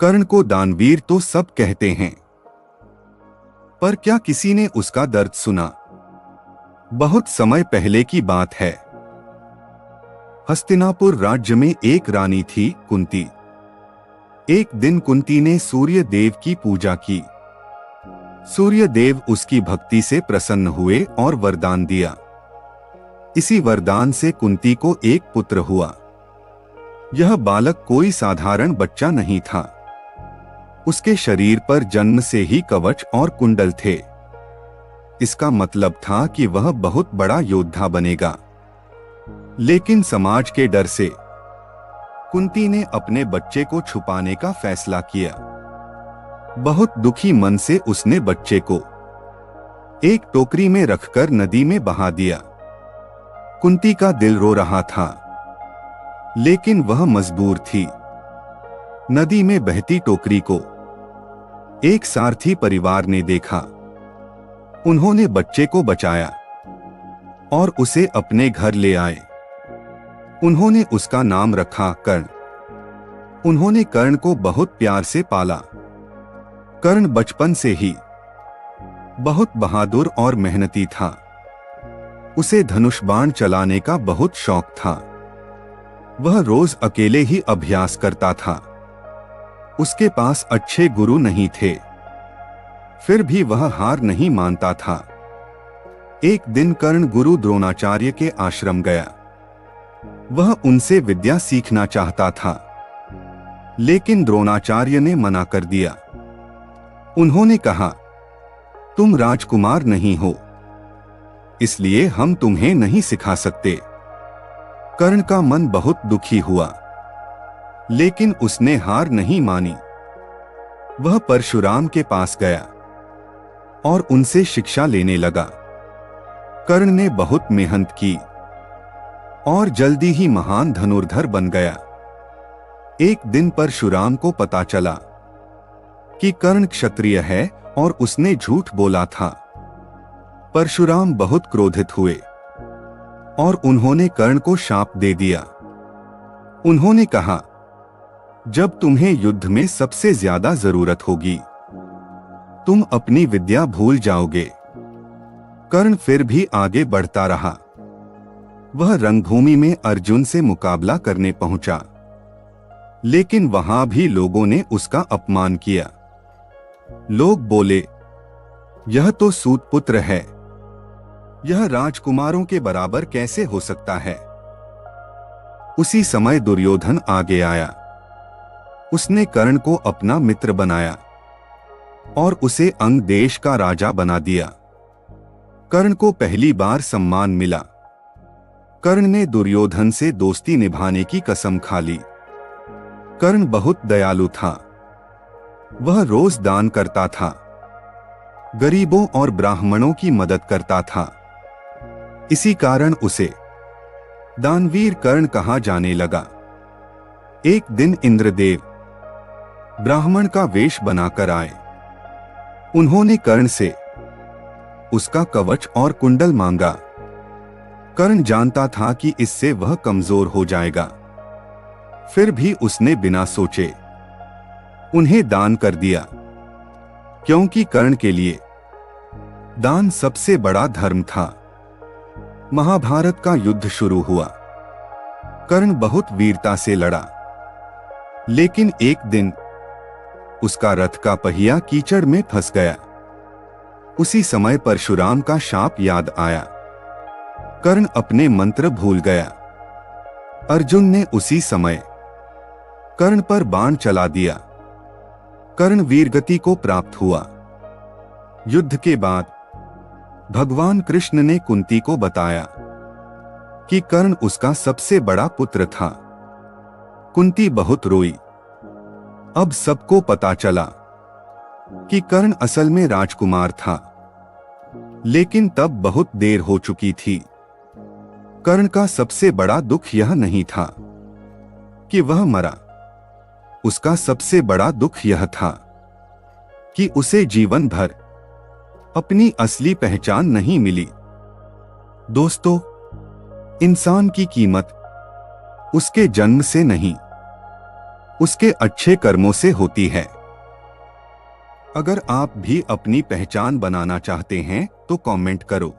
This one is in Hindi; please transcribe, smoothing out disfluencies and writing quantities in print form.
कर्ण को दानवीर तो सब कहते हैं, पर क्या किसी ने उसका दर्द सुना? बहुत समय पहले की बात है। हस्तिनापुर राज्य में एक रानी थी, कुंती। एक दिन कुंती ने सूर्य देव की पूजा की। सूर्य देव उसकी भक्ति से प्रसन्न हुए और वरदान दिया। इसी वरदान से कुंती को एक पुत्र हुआ। यह बालक कोई साधारण बच्चा नहीं था। उसके शरीर पर जन्म से ही कवच और कुंडल थे। इसका मतलब था कि वह बहुत बड़ा योद्धा बनेगा। लेकिन समाज के डर से कुंती ने अपने बच्चे को छुपाने का फैसला किया। बहुत दुखी मन से उसने बच्चे को एक टोकरी में रखकर नदी में बहा दिया। कुंती का दिल रो रहा था, लेकिन वह मजबूर थी। नदी में बहती टोकरी को एक सारथी परिवार ने देखा। उन्होंने बच्चे को बचाया और उसे अपने घर ले आए। उन्होंने उसका नाम रखा कर्ण। उन्होंने कर्ण को बहुत प्यार से पाला। कर्ण बचपन से ही बहुत बहादुर और मेहनती था। उसे धनुष बाण चलाने का बहुत शौक था। वह रोज अकेले ही अभ्यास करता था। उसके पास अच्छे गुरु नहीं थे, फिर भी वह हार नहीं मानता था। एक दिन कर्ण गुरु द्रोणाचार्य के आश्रम गया। वह उनसे विद्या सीखना चाहता था, लेकिन द्रोणाचार्य ने मना कर दिया। उन्होंने कहा, तुम राजकुमार नहीं हो, इसलिए हम तुम्हें नहीं सिखा सकते। कर्ण का मन बहुत दुखी हुआ, लेकिन उसने हार नहीं मानी। वह परशुराम के पास गया और उनसे शिक्षा लेने लगा। कर्ण ने बहुत मेहनत की और जल्दी ही महान धनुर्धर बन गया। एक दिन परशुराम को पता चला कि कर्ण क्षत्रिय है और उसने झूठ बोला था। परशुराम बहुत क्रोधित हुए और उन्होंने कर्ण को शाप दे दिया। उन्होंने कहा, जब तुम्हें युद्ध में सबसे ज्यादा जरूरत होगी, तुम अपनी विद्या भूल जाओगे। कर्ण फिर भी आगे बढ़ता रहा। वह रणभूमि में अर्जुन से मुकाबला करने पहुंचा, लेकिन वहां भी लोगों ने उसका अपमान किया। लोग बोले, यह तो सूत पुत्र है, यह राजकुमारों के बराबर कैसे हो सकता है। उसी समय दुर्योधन आगे आया। उसने कर्ण को अपना मित्र बनाया और उसे अंग देश का राजा बना दिया। कर्ण को पहली बार सम्मान मिला। कर्ण ने दुर्योधन से दोस्ती निभाने की कसम खा ली। कर्ण बहुत दयालु था। वह रोज दान करता था, गरीबों और ब्राह्मणों की मदद करता था। इसी कारण उसे दानवीर कर्ण कहा जाने लगा। एक दिन इंद्रदेव ब्राह्मण का वेश बनाकर आए। उन्होंने कर्ण से उसका कवच और कुंडल मांगा। कर्ण जानता था कि इससे वह कमजोर हो जाएगा, फिर भी उसने बिना सोचे उन्हें दान कर दिया, क्योंकि कर्ण के लिए दान सबसे बड़ा धर्म था। महाभारत का युद्ध शुरू हुआ। कर्ण बहुत वीरता से लड़ा, लेकिन एक दिन उसका रथ का पहिया कीचड़ में फंस गया। उसी समय परशुराम का शाप याद आया। कर्ण अपने मंत्र भूल गया। अर्जुन ने उसी समय कर्ण पर बाण चला दिया। कर्ण वीरगति को प्राप्त हुआ। युद्ध के बाद भगवान कृष्ण ने कुंती को बताया कि कर्ण उसका सबसे बड़ा पुत्र था। कुंती बहुत रोई। अब सबको पता चला कि कर्ण असल में राजकुमार था, लेकिन तब बहुत देर हो चुकी थी। कर्ण का सबसे बड़ा दुख यह नहीं था कि वह मरा। उसका सबसे बड़ा दुख यह था कि उसे जीवन भर अपनी असली पहचान नहीं मिली। दोस्तों, इंसान की कीमत उसके जन्म से नहीं, उसके अच्छे कर्मों से होती है। अगर आप भी अपनी पहचान बनाना चाहते हैं तो कमेंट करो।